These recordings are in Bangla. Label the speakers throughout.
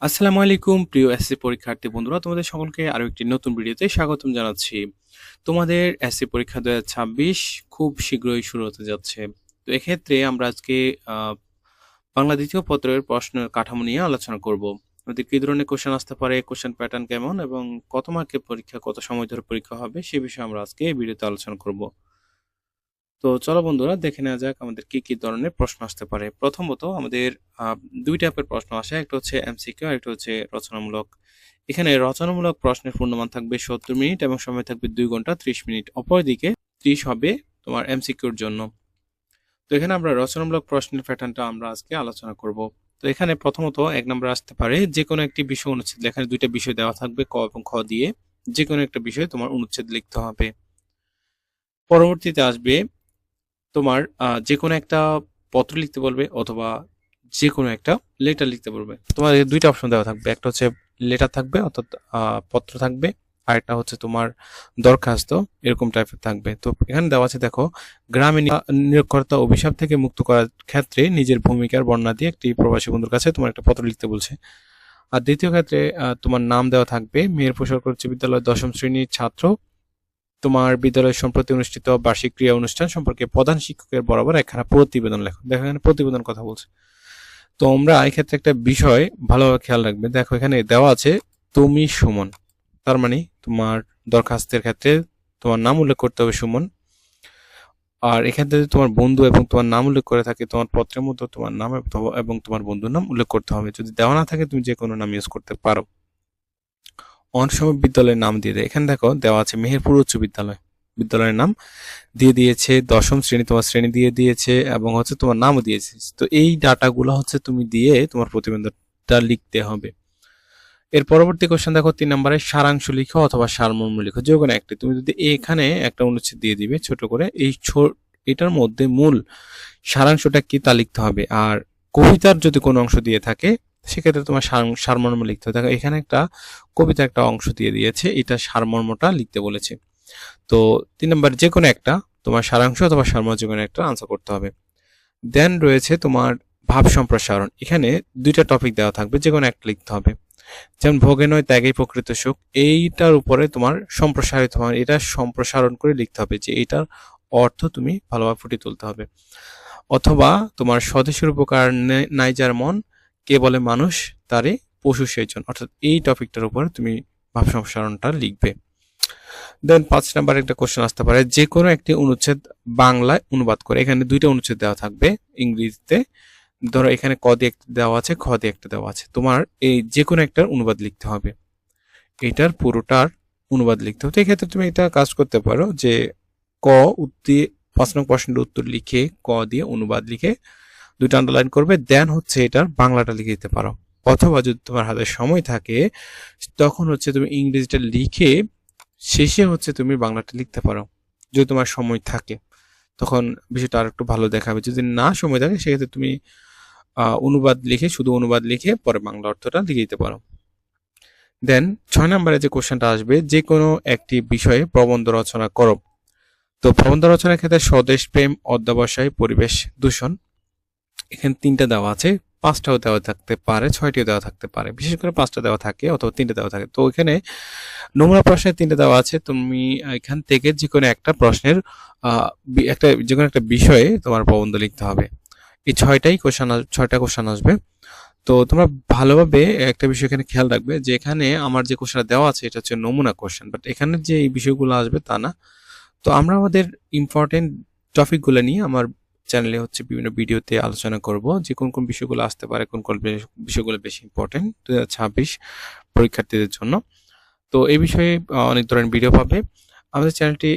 Speaker 1: আসসালামু আলাইকুম প্রিয় এসএসসি পরীক্ষার্থী বন্ধুরা, তোমাদের সকলকে আরো একটি নতুন ভিডিওতে স্বাগতম জানাচ্ছি। তোমাদের এসএসসি পরীক্ষা 2026 খুব শীঘ্রই শুরু হতে যাচ্ছে। তো এক্ষেত্রে আমরা আজকে বাংলা দ্বিতীয় পত্রের প্রশ্নের কাঠামো নিয়ে আলোচনা করব। আমাদের কি ধরনের কোশ্চেন আসতে পারে, কোশ্চেন প্যাটার্ন কেমন এবং কত মার্কের পরীক্ষা, কত সময় ধরে পরীক্ষা হবে সে বিষয়ে আমরা আজকে এই ভিডিওতে আলোচনা করব। তো চলো বন্ধুরা, দেখে নেওয়া যাক আমাদের কি কি ধরনের প্রশ্ন আসতে পারে। প্রথমত আমাদের দুই টাইপের প্রশ্ন আসে, একটা হচ্ছে এমসিকিউ আর একটা হচ্ছে রচনামূলক। এখানে রচনামূলক প্রশ্নের পূর্ণমান থাকবে 70 মিনিট এবং সময় থাকবে 2 ঘন্টা 30 মিনিট। অপরদিকে 30 হবে তোমার এমসিকিউর জন্য। তো এখানে আমরা রচনামূলক প্রশ্নের প্যাটার্নটা আমরা আজকে আলোচনা করব। তো এখানে প্রথমত এক নম্বর আসতে পারে যে কোনো একটি বিষয় অনুচ্ছেদ। এখানে দুইটা বিষয় দেওয়া থাকবে, ক এবং খ দিয়ে। যে কোনো একটা বিষয়ে তোমার অনুচ্ছেদ লিখতে হবে। পরবর্তীতে আসবে তোমার যে কোনো একটা পত্র লিখতে বলবে অথবা যে কোনো একটা লেটার লিখতে বলবে। তোমার দুইটা অপশন দেওয়া থাকবে, একটা হচ্ছে লেটার থাকবে অর্থাৎ পত্র থাকবে, আর একটা হচ্ছে তোমার দরখাস্ত এরকম টাইপের থাকবে। তো এখানে দেওয়া আছে দেখো, গ্রামে নিরক্ষরতা অভিশাপ থেকে মুক্ত করার ক্ষেত্রে নিজের ভূমিকার বর্ণনা দিয়ে একটি প্রবাসী বন্ধুর কাছে তোমার একটা পত্র লিখতে বলছে। আর দ্বিতীয় ক্ষেত্রে তোমার নাম দেওয়া থাকবে, মেহেরপুর সরকারি উচ্চ বিদ্যালয় 10ম শ্রেণীর ছাত্র, তোমার বিদ্যালয়ে সম্প্রতি অনুষ্ঠিত বার্ষিক ক্রীড়া অনুষ্ঠান সম্পর্কে প্রধান শিক্ষকের বরাবর একখানা প্রতিবেদন লেখো। দেখো এখানে প্রতিবেদন কথা বলছে। তো আমরা এক্ষেত্রে একটা বিষয় ভালোভাবে খেয়াল রাখবে। দেখো এখানে দেওয়া আছে তুমি সুমন, তার মানে তোমার দরখাস্তের ক্ষেত্রে তোমার নাম উল্লেখ করতে হবে সুমন। আর এক্ষেত্রে যদি তোমার বন্ধু এবং তোমার নাম উল্লেখ করে থাকে, তোমার পত্রের মধ্যে তোমার নাম এবং তোমার বন্ধুর নাম উল্লেখ করতে হবে। যদি দেওয়া না থাকে তুমি যে কোনো নাম ইউজ করতে পারো। অনেক সময় বিদ্যালয়ের নাম দিয়ে দেয়। এখানে দেখো দেওয়া আছে মেহেরপুর উচ্চ বিদ্যালয়, বিদ্যালয়ের নাম দিয়ে দিয়েছে, 10ম শ্রেণী তোমার শ্রেণী দিয়ে দিয়েছে এবং হচ্ছে তোমার নামও দিয়েছে। তো এই ডাটাগুলো হচ্ছে তুমি দিয়ে তোমার প্রতিবেদনটা লিখতে হবে। এর পরবর্তী কোশ্চেন দেখো 3 নম্বরে সারাংশ লিখো অথবা সারমর্ম লিখো, যে কোনো একটি। তুমি যদি এখানে একটা অনুচ্ছেদ দিয়ে দিবে ছোট করে, এটার মধ্যে মূল সারাংশটা কি তা লিখতে হবে। আর কবিতার যদি কোনো অংশ দিয়ে থাকে সেক্ষেত্রে তোমার সারমর্ম লিখতে হবে। দেখো এখানে একটা কবিতা একটা অংশ দিয়ে দিয়েছে, এটা সারমর্মটা লিখতে বলেছে। তো 3 নম্বর যে কোনো একটা তোমার সারাংশ অথবা সারমর্ম যে কোনো একটা আনসার করতে হবে। দেন রয়েছে তোমার ভাব সম্প্রসারণ। এখানে দুইটা টপিক দেওয়া থাকবে, যে কোনো একটা লিখতে হবে। যেমন ভোগে নয় ত্যাগেই প্রকৃত সুখ, এইটার উপরে তোমার সম্প্রসারিত হয়, এটা সম্প্রসারণ করে লিখতে হবে, যে এইটার অর্থ তুমি ভালোভাবে ফুটিয়ে তুলতে হবে। অথবা তোমার স্বদেশের উপকার নাই যার মন, কে বলে মানুষ তারে পশু সেজন, অর্থাৎ এই টপিকটার উপরে তুমি ভাব সম্প্রসারণটা লিখবে। দেন 5 নাম্বার একটা কোশ্চেন আসতে পারে, যে কোনো একটি অনুচ্ছেদ বাংলায় অনুবাদ করে। এখানে দুইটা অনুচ্ছেদ দেওয়া থাকবে ইংরেজিতে। ধরো এখানে ক দিয়ে একটা দেওয়া আছে, খ দিয়ে একটা দেওয়া আছে। তোমার এই যে কোনো একটার অনুবাদ লিখতে হবে, এটার পুরোটার অনুবাদ লিখতে হবে। তো এক্ষেত্রে তুমি এটা কাজ করতে পারো যে ক দিয়ে 5 নং প্রশ্নের উত্তর লিখে ক দিয়ে অনুবাদ লিখে দুইটা আন্ডারলাইন করবে, দেন হচ্ছে এটার বাংলাটা লিখে দিতে পারো। অথবা যদি তোমার হাতে সময় থাকে তখন হচ্ছে তুমি ইংরেজিটা লিখে শেষে হচ্ছে তুমি বাংলাটা লিখতে পারো। যদি তোমার সময় থাকে তখন বিষয়টা আর একটু ভালো দেখাবে। যদি না সময় থাকে সেক্ষেত্রে তুমি অনুবাদ লিখে, শুধু অনুবাদ লিখে পরে বাংলা অর্থটা লিখে দিতে পারো। দেন 6 নম্বরে যে কোশ্চেনটা আসবে, যে কোনো একটি বিষয়ে প্রবন্ধ রচনা করো। তো প্রবন্ধ রচনার ক্ষেত্রে স্বদেশ প্রেম, অধ্যবসায়, পরিবেশ দূষণ, এখানে 3টা দেওয়া আছে, 5টাও দেওয়া থাকতে পারে, 6টিও দেওয়া থাকতে পারে। বিশেষ করে 5টা দেওয়া থাকে অথবা 3টে দেওয়া থাকে। তো এখানে নমুনা প্রশ্নের 3টে দেওয়া আছে, তুমি এখান থেকে যে কোনো একটা প্রশ্নের যে কোনো একটা বিষয়ে তোমার প্রবন্ধ লিখতে হবে। এই 6টা কোশ্চেন আসবে। তো তোমরা ভালোভাবে একটা বিষয় এখানে খেয়াল রাখবে, যে এখানে আমার যে কোশ্চেনটা দেওয়া আছে এটা হচ্ছে নমুনা কোশ্চেন, বাট এখানে যে এই বিষয়গুলো আসবে তা না। তো আমরা আমাদের ইম্পর্টেন্ট টপিকগুলো নিয়ে আমার চ্যানেলে হচ্ছে বিভিন্ন ভিডিওতে আলোচনা করব, যে কোন কোন বিষয়গুলো আসতে পারে, কোন কোন বিষয়গুলো বেশি ইম্পর্টেন্ট 2026 পরীক্ষার্থীদের জন্য। তো এই বিষয়ে অনেক ধরনের ভিডিও পাবে। আমাদের চ্যানেলটি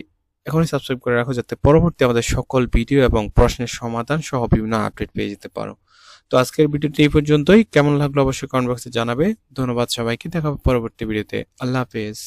Speaker 1: এখনই সাবস্ক্রাইব করে রাখো, যাতে পরবর্তী আমাদের সকল ভিডিও এবং প্রশ্নের সমাধান সহ বিভিন্ন আপডেট পেয়ে যেতে পারো। তো আজকের ভিডিওটি এই পর্যন্তই। কেমন লাগলো অবশ্যই কমেন্ট বক্সে জানাবে। ধন্যবাদ সবাইকে, দেখা হবে পরবর্তী ভিডিওতে। আল্লাহ হাফেজ।